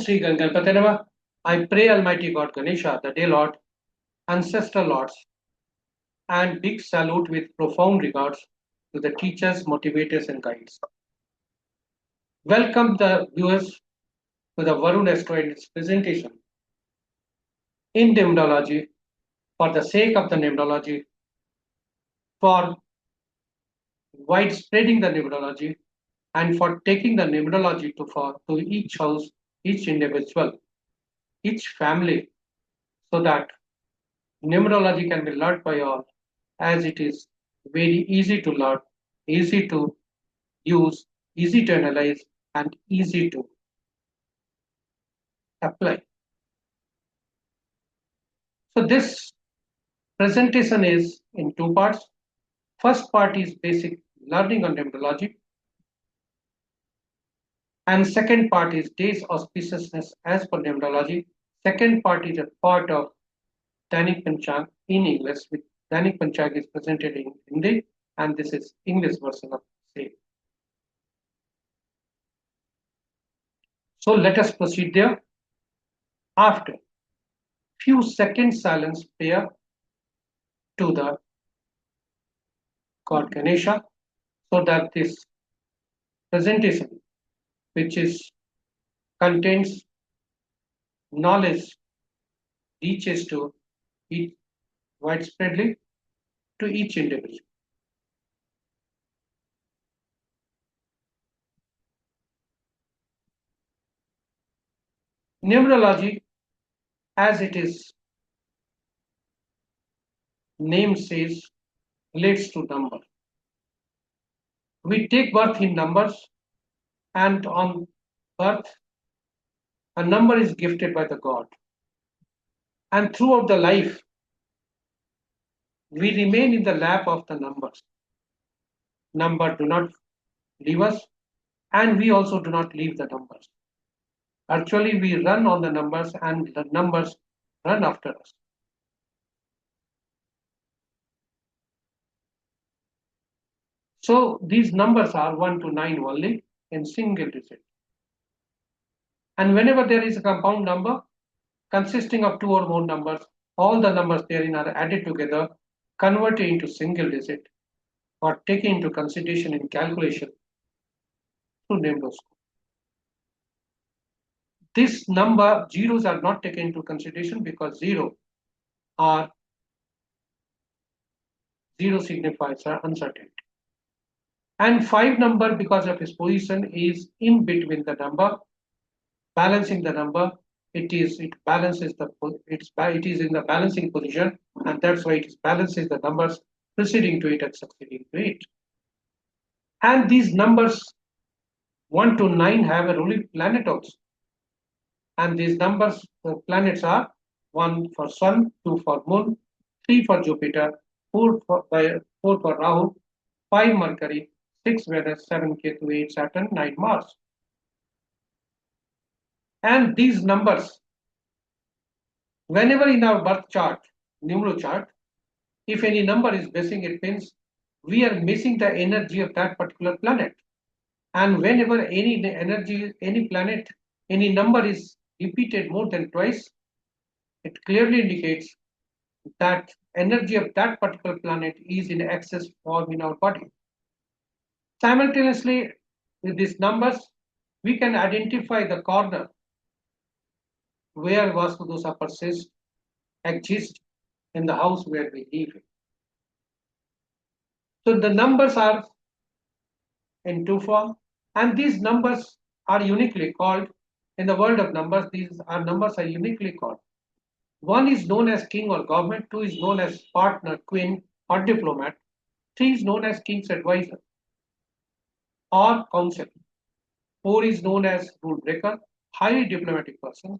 Sri Ganganpati Namaha. I pray Almighty God Ganesha, the Day Lord, Ancestor Lords, and big salute with profound regards to the teachers, motivators, and guides. Welcome the viewers to the Varun Astrology presentation. In Numerology, for the sake of the Numerology, for widespreading the Numerology, and for taking the Numerology to each house, each individual, each family, so that Numerology can be learned by all, as it is very easy to learn, easy to use, easy to analyze, and easy to apply. So this presentation is in two parts. First part is basic learning on numerology, and second part is days auspiciousness as per numerology. Second part is a part of Dainik Panchang in English, with Dainik Panchang is presented in Hindi, and this is English version of the same. So let us proceed there. After few seconds silence prayer to the God Ganesha, so that this presentation, which is contains knowledge, reaches to each widespreadly to each individual. Numerology, as it is name says, relates to number. We take birth in numbers, and on birth, a number is gifted by the God. And throughout the life, we remain in the lap of the numbers. Number do not leave us, and we also do not leave the numbers. Actually, we run on the numbers, and the numbers run after us. So these numbers are 1 to 9 only in single digit. And whenever there is a compound number consisting of two or more numbers, all the numbers therein are added together, converted into single digit, or taken into consideration in calculation through numeroscope. This number zeros are not taken into consideration because zero signifies uncertainty. And 5 number, because of its position, is in between the number, balancing the number. It is in the balancing position, and that's why it balances the numbers preceding to it and succeeding to it. And these numbers 1 to 9 have a ruling planet also. And these numbers, the planets are 1 for Sun, 2 for Moon, 3 for Jupiter, 4 for Rahu, 5 Mercury, 6 Venus, 7 Ketu, 8 Saturn, 9 Mars. And these numbers, whenever in our birth chart, numero chart, if any number is missing, it means we are missing the energy of that particular planet. And whenever any energy, any planet, any number is repeated more than twice, it clearly indicates that energy of that particular planet is in excess form in our body. Simultaneously, with these numbers, we can identify the corner where Vastu Dosa persists, exists in the house where we live. So the numbers are in two form, and these numbers are uniquely called. In the world of numbers, numbers are uniquely called. 1 is known as king or government, 2 is known as partner, queen, or diplomat, 3 is known as king's advisor or counsel, 4 is known as rule breaker, highly diplomatic person,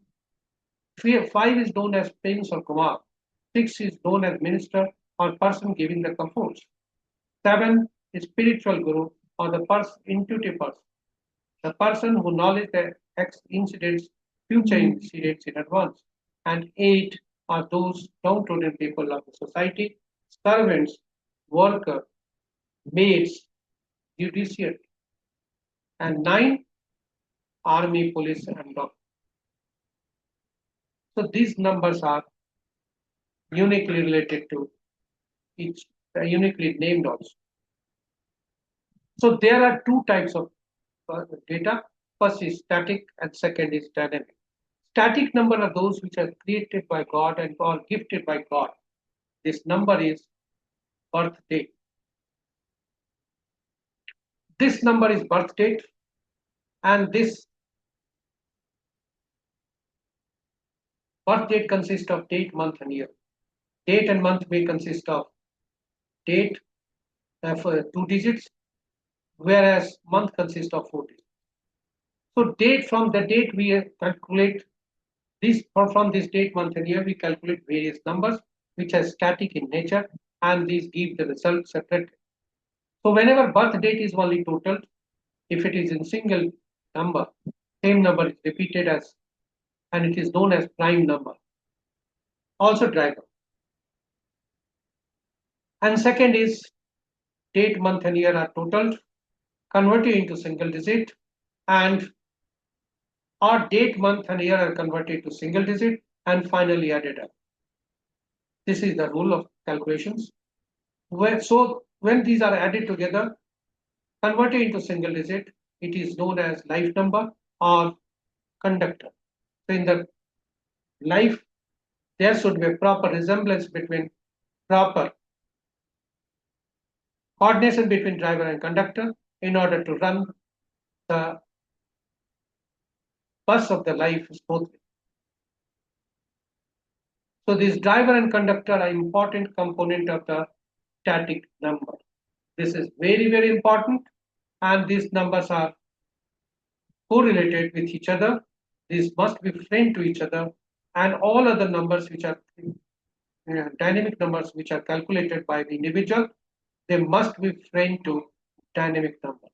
5 is known as prince or kumar, 6 is known as minister or person giving the comforts, 7 is spiritual guru or the intuitive person, the person who knows the incidents, future incidents in advance, and 8 are those downtrodden people of the society, servants, workers, maids, judiciary, and 9 army, police, and doctor. So these numbers are uniquely related to each, uniquely named also. So there are two types of data. First is static and second is dynamic. Static number are those which are created by God and or gifted by God. This number is birth date. This number is birth date, and this birth date consists of date, month, and year. Date and month may consist of date for 2 digits, whereas month consists of 4 digits. So date, from the date we calculate this, from this date, month, and year we calculate various numbers which are static in nature, and these give the result separate. So whenever birth date is only totaled, if it is in single number, same number is repeated as, and it is known as prime number, also driver. And second is date, month, and year are totaled, converted into single digit, and or date, month, and year are converted to single digit and finally added up. This is the rule of calculations. So when these are added together, converted into single digit, it is known as life number or conductor. So in the life, there should be a proper resemblance between proper coordination between driver and conductor in order to run the bus of the life smoothly. So this driver and conductor are important component of the static number. This is very, very important, and these numbers are correlated with each other. These must be framed to each other, and all other numbers which are dynamic numbers which are calculated by the individual, they must be framed to dynamic number.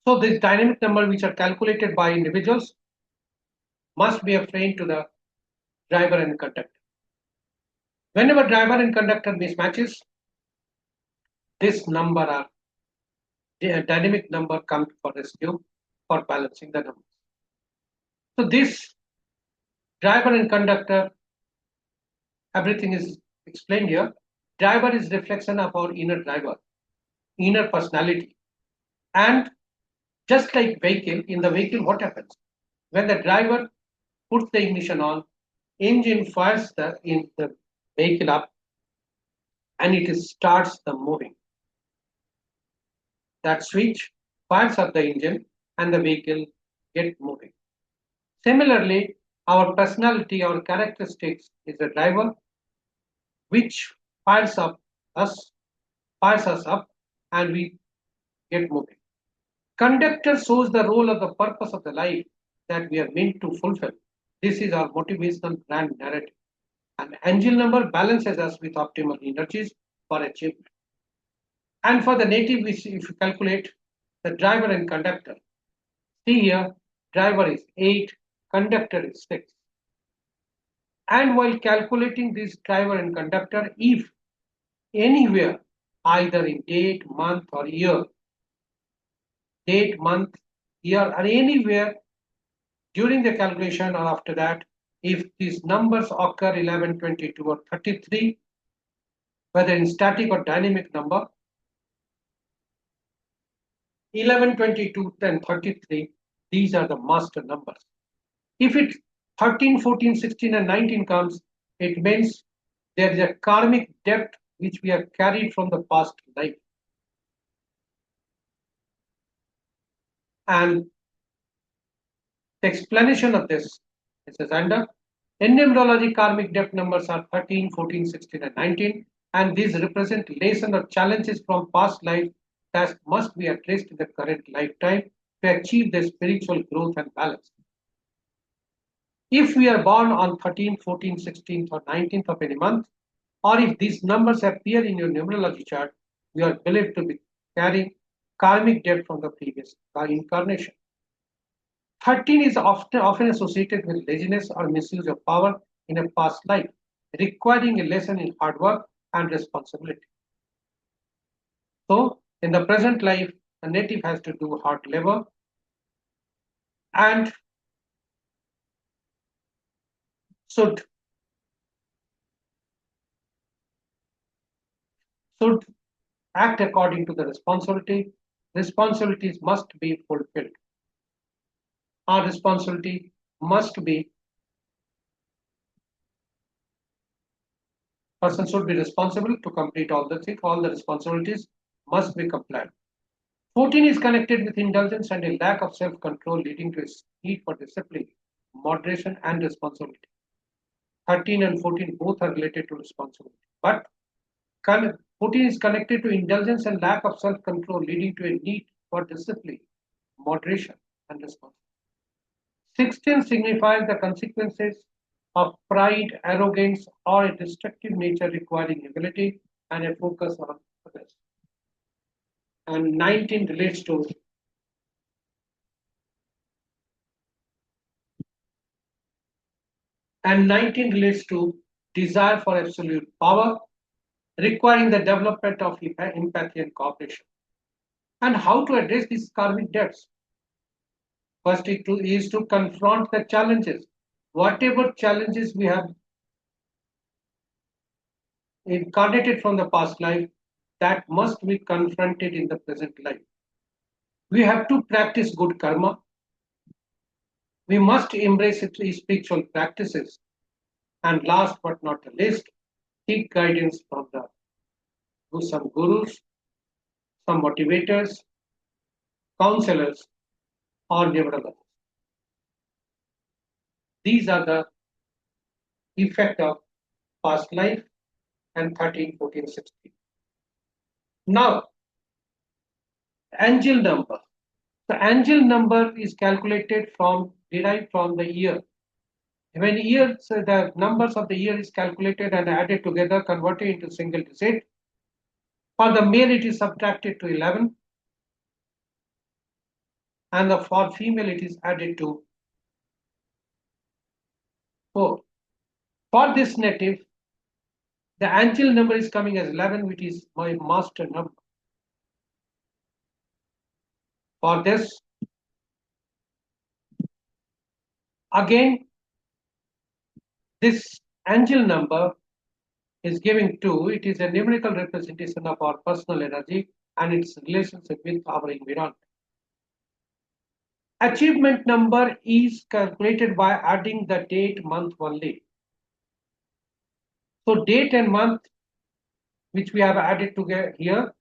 So these dynamic numbers which are calculated by individuals must be framed to the driver and conductor. Whenever driver and conductor mismatches, this number are the dynamic number comes for rescue for balancing the numbers. So this driver and conductor, everything is explained here. Driver is reflection of our inner driver, inner personality. And just like vehicle, in the vehicle, what happens? When the driver puts the ignition on, engine fires the vehicle up, and it starts the moving. That switch fires up the engine and the vehicle gets moving. Similarly, our personality, our characteristics is the driver which fires us up, and we get moving. Conductor shows the role of the purpose of the life that we are meant to fulfill. This is our motivational brand narrative. And angel number balances us with optimal energies for achievement. And for the native, if you calculate the driver and conductor, see here, driver is 8, conductor is 6. And while calculating this driver and conductor, if anywhere, either in date, month, or year, date, month, year, or anywhere during the calculation or after that, if these numbers occur 11, 22, or 33, whether in static or dynamic number, 11, 22, 10, 33, these are the master numbers. If it 13, 14, 16, and 19 comes, it means there is a karmic debt which we have carried from the past life. And the explanation of this is as under. In numerology, karmic debt numbers are 13, 14, 16, and 19, and these represent lessons or challenges from past life that must be addressed in the current lifetime to achieve the spiritual growth and balance. If we are born on 13th, 14th, 16th, or 19th of any month, or if these numbers appear in your numerology chart, you are believed to be carrying karmic debt from the previous incarnation. 13 is often associated with laziness or misuse of power in a past life. requiring a lesson in hard work and responsibility. So, in the present life, a native has to do hard labor and should should act according to the responsibility. Responsibilities must be fulfilled. Our responsibility must be, person should be responsible to complete all the things, all the responsibilities must be complied. 14 is connected with indulgence and a lack of self-control leading to a need for discipline, moderation and responsibility. 13 and 14 both are related to responsibility. But 14 is connected to indulgence and lack of self-control leading to a need for discipline, moderation and responsibility. 16 signifies the consequences of pride, arrogance, or a destructive nature requiring humility and a focus on others. And 19 relates to desire for absolute power, requiring the development of empathy and cooperation. And how to address these karmic debts? First is to confront the challenges. Whatever challenges we have incarnated from the past life, that must be confronted in the present life. We have to practice good karma. We must embrace spiritual practices. And last but not the least, seek guidance from some gurus, some motivators, counselors, or numerologists. These are the effect of past life and 13, 14, 16. Now, angel number. The angel number is derived from the year. When the numbers of the year is calculated and added together, converted into single digit. For the male, it is subtracted to 11, and for female, it is added to 4. For this native, the angel number is coming as 11, which is my master number. For this, again, this angel number is giving 2. It is a numerical representation of our personal energy and its relationship with our environment. Achievement number is calculated by adding the date, month only. So date and month, which we have added together here,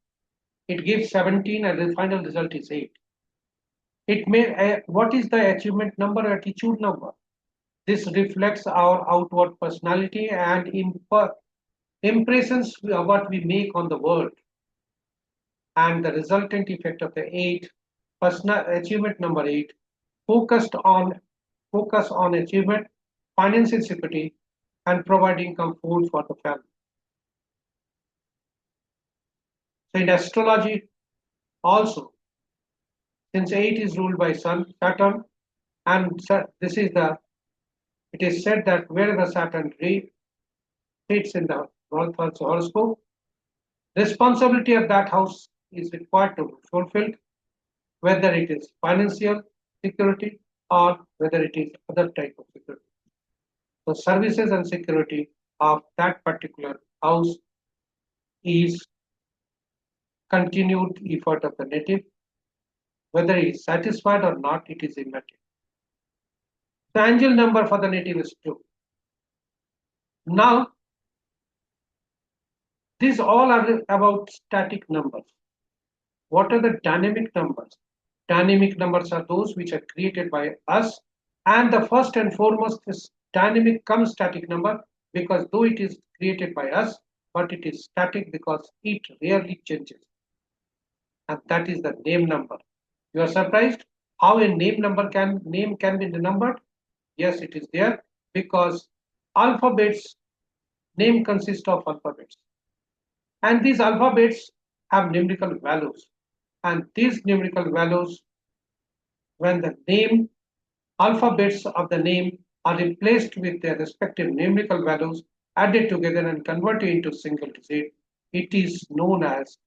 it gives 17 and the final result is 8. What is the achievement number? Attitude number. This reflects our outward personality and impressions of what we make on the world. And the resultant effect of the 8, personal achievement number 8, focus on achievement, financial security, and providing comfort for the family. So in astrology, also, since 8 is ruled by Saturn, and it is said that wherever Saturn fits in the birth horoscope, responsibility of that house is required to be fulfilled, whether it is financial security or whether it is other type of security. So services and security of that particular house is continued effort of the native. Whether he is satisfied or not, it is immaterial. The angel number for the native is 2. Now, these all are about static numbers. What are the dynamic numbers? Dynamic numbers are those which are created by us, and the first and foremost is dynamic comes static number, because though it is created by us, but it is static because it rarely changes. And that is the name number. You are surprised how a name can be numbered? Yes, it is there because name consists of alphabets. And these alphabets have numerical values. And these numerical values, when the alphabets of the name are replaced with their respective numerical values, added together and converted into single digit, it is known as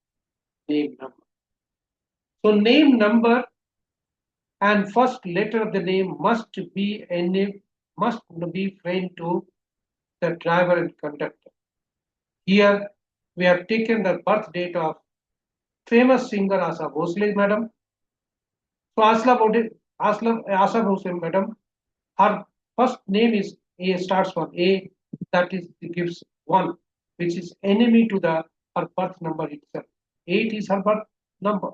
name number. So name number and first letter of the name must be framed to the driver and conductor. Here we have taken the birth date of famous singer Asa Bhosle, madam. So Asa Bhosle, madam, her first name is A, starts from A, that is gives 1, which is enemy to the her birth number itself. 8 is her birth number.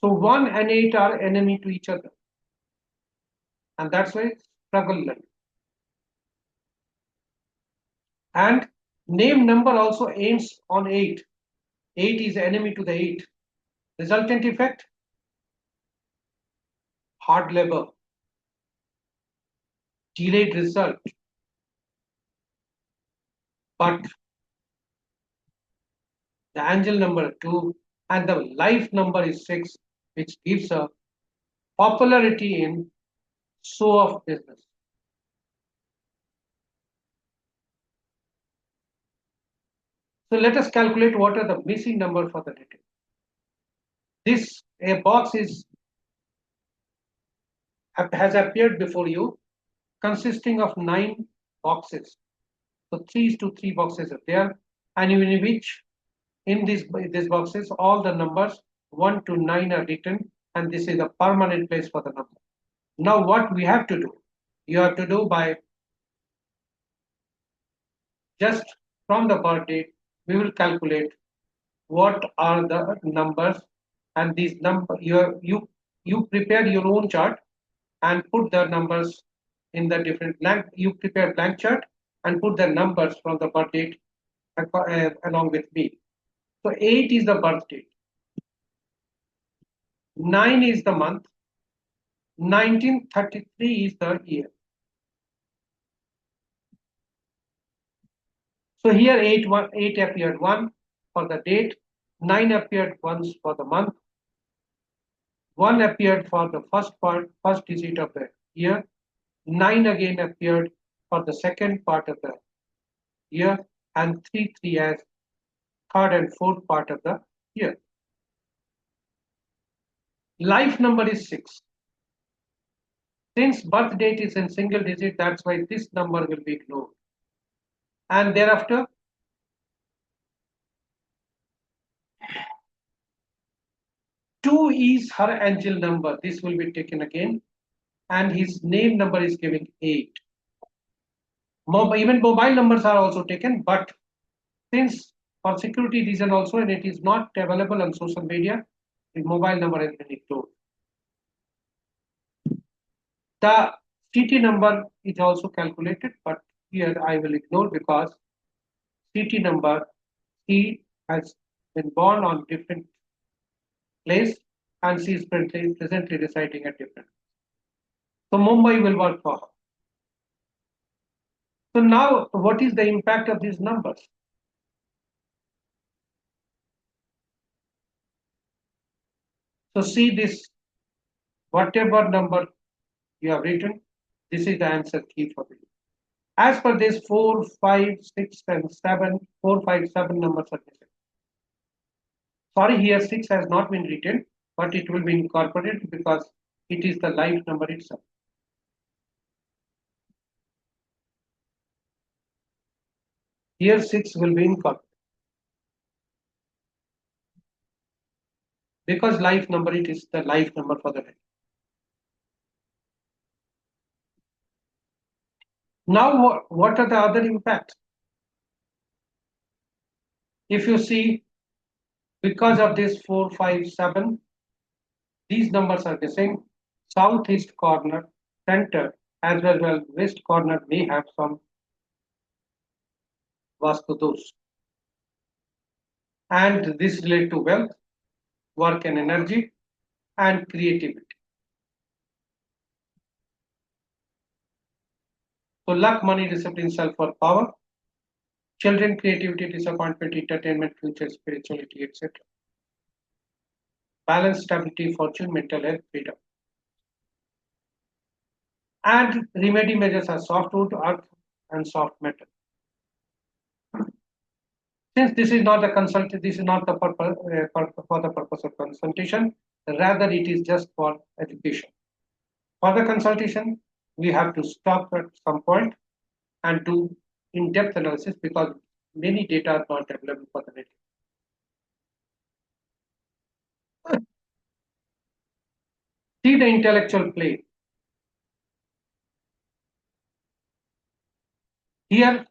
So 1 and 8 are enemy to each other. And that's why struggle life. And name number also ends on 8. 8 is enemy to the 8. Resultant effect, hard labor, delayed result. But the angel number 2 and the life number is 6, which gives a popularity in show of business. So let us calculate what are the missing number for the data. This a box has appeared before you, consisting of 9 boxes. So 3 to 3 boxes are there, and in which in these boxes all the numbers 1 to 9 are written, and this is a permanent place for the number. Now what we have to do? You have to do by just from the birth date, we will calculate what are the numbers, and these number you prepare your own chart and put the numbers in the different blank. You prepare blank chart and put the numbers from the birth date along with me. So 8 is the birth date, 9 is the month, 1933 is the year. So here 8 appeared 1 for the date, 9 appeared once for the month, 1 appeared for the first digit of the year, 9 again appeared for the second part of the year, and 3 as third and fourth part of the year. Life number is 6. Since birth date is in single digit, that's why this number will be ignored. And thereafter, 2 is her angel number. This will be taken again. And his name number is giving 8. Even mobile numbers are also taken, but since for security reason also, and it is not available on social media, the mobile number has been ignored. The CT number is also calculated, but here I will ignore because CT number, he has been born on different place and she is presently residing at different. So Mumbai will work for her. So now what is the impact of these numbers? So see this, whatever number you have written, this is the answer key for you. As per this 4, 5, 6 and 7, 4, 5, 7 numbers are missing. Sorry, here 6 has not been written, but it will be incorporated because it is the life number itself. Here 6 will be incorporated. Because life number, it is the life number for the day. Now, what are the other impacts? If you see, because of this 4, 5, 7, these numbers are missing. Southeast corner, center, as well as west corner may have some Vastu dosh. And this relate to wealth, work and energy, and creativity. So luck, money, discipline, self-worth, power, children, creativity, disappointment, entertainment, future, spirituality, etc. Balance, stability, fortune, mental health, freedom. And remedy measures are soft wood, earth, and soft metal. Since this is not a consult, this is not the purpose for the purpose of consultation. Rather, it is just for education. For the consultation, we have to stop at some point and do in-depth analysis because many data are not available for the native. See the intellectual plane. Here,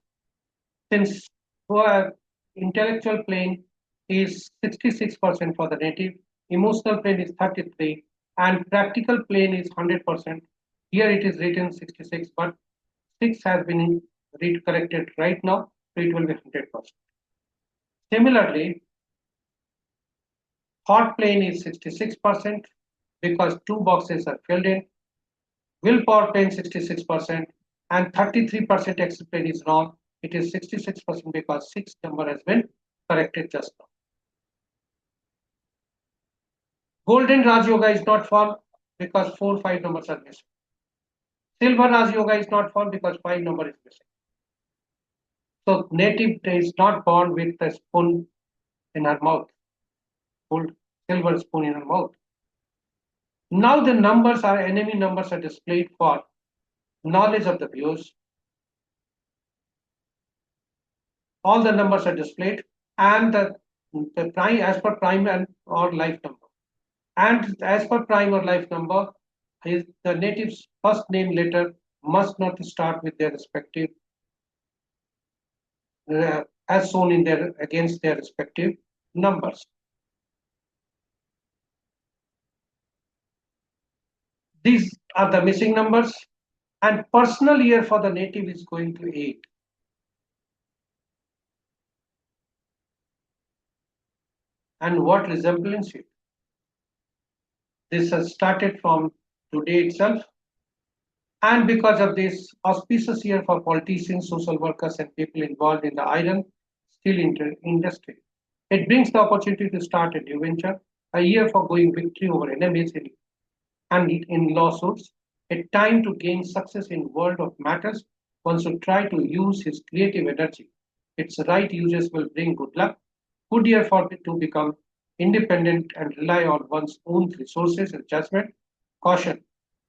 since for intellectual plane is 66% for the native, emotional plane is 33, and practical plane is 100%. Here it is written 66, but 6 has been read corrected right now, so it will be 100%. Similarly, thought plane is 66% because two boxes are filled in. Willpower plane 66% and 33% exit plane is wrong. It is 66% because 6 number has been corrected just now. Golden Raj Yoga is not found because 4, 5 numbers are missing. Silver Raj Yoga is not found because 5 number is missing. So native is not born with a spoon in her mouth, gold silver spoon in her mouth. Now the numbers are enemy numbers are displayed for knowledge of the viewers. All the numbers are displayed and the prime as per prime and or life number. And as per prime or life number, the native's first name letter must not start with their respective as shown in their against their respective numbers. These are the missing numbers, and personal year for the native is going to 8. And what resemblance it? This has started from today itself. And because of this auspicious year for politicians, social workers, and people involved in the iron steel industry, it brings the opportunity to start a new venture, a year for going victory over enemies and in lawsuits, a time to gain success in world of matters. One should try to use his creative energy. Its right uses will bring good luck. Good year for to become independent and rely on one's own resources and judgment. Caution: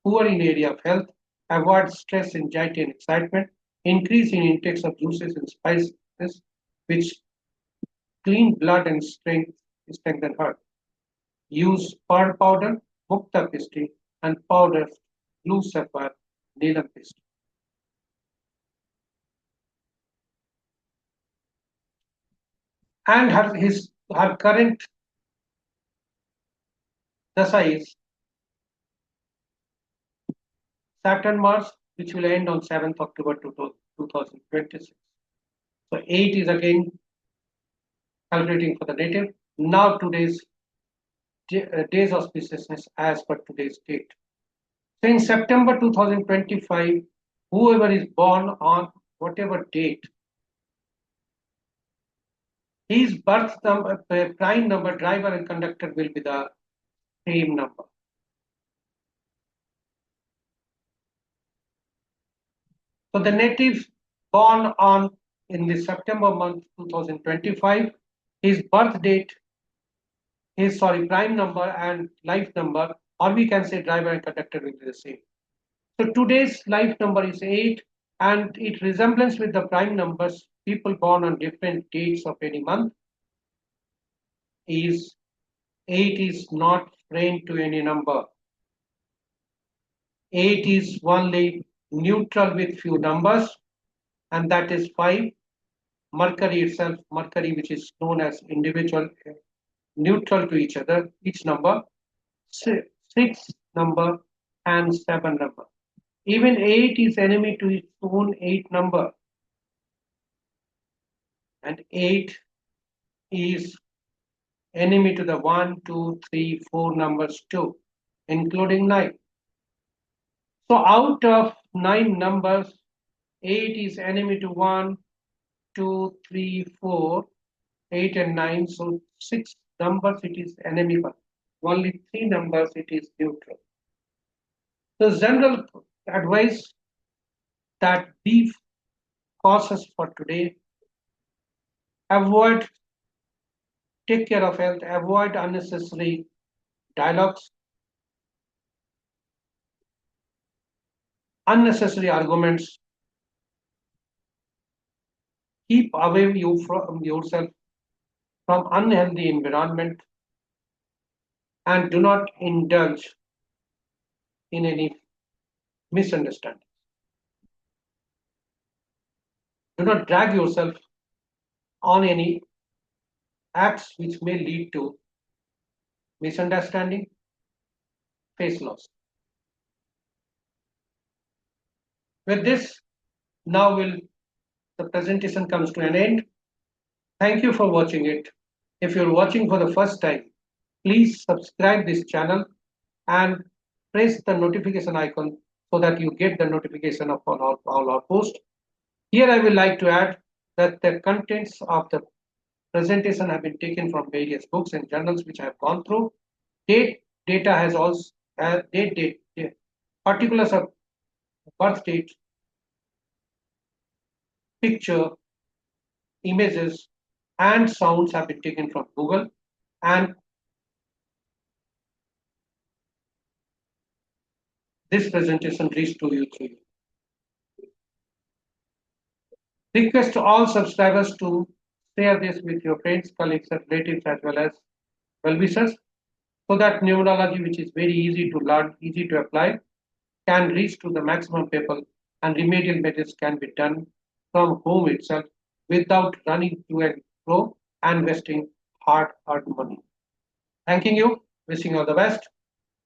poor in area of health. Avoid stress, anxiety, and excitement. Increase in intakes of juices and spices, which clean blood and strengthen heart. Use pearl powder, mukta pisti, and powder blue sapphire needle pisti. And her current dasa is Saturn Mars, which will end on 7th October 2026. So 8 is again calculating for the native. Now today's days auspiciousness as per today's date. So in September 2025, whoever is born on whatever date, his birth number, prime number, driver, and conductor will be the same number. So the native born on in the September month 2025, his birth date, prime number and life number, or we can say driver and conductor will be the same. So today's life number is 8, and it resembles with the prime numbers. People born on different dates of any month is 8 is not framed to any number. 8 is only neutral with few numbers, and that is 5. Mercury itself, Mercury which is known as individual, neutral to each other, each number, 6 number and 7 number. Even 8 is enemy to its own 8 number. And 8 is enemy to the 1, 2, 3, 4 numbers too, including 9. So out of 9 numbers, 8 is enemy to 1, 2, 3, 4, 8 and 9. So 6 numbers it is enemy, but only 3 numbers it is neutral. The general advice that be cautious for today. Avoid, take care of health, avoid unnecessary dialogues, unnecessary arguments, keep away you from yourself from unhealthy environment, and do not indulge in any misunderstanding. Do not drag yourself on any acts which may lead to misunderstanding, face loss. With this, now will the presentation comes to an end. Thank you for watching it. If you're watching for the first time, please subscribe this channel and press the notification icon so that you get the notification of all our posts. Here I would like to add that the contents of the presentation have been taken from various books and journals which I have gone through. Data has also particulars of birth date, picture, images, and sounds have been taken from Google, and this presentation reached to you through you. Request to all subscribers to share this with your friends, colleagues, and relatives as well as well-wishers so that numerology, which is very easy to learn, easy to apply, can reach to the maximum people and remedial measures can be done from home itself without running to and fro and wasting hard-earned money. Thanking you, wishing you all the best.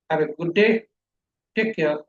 Have a good day. Take care.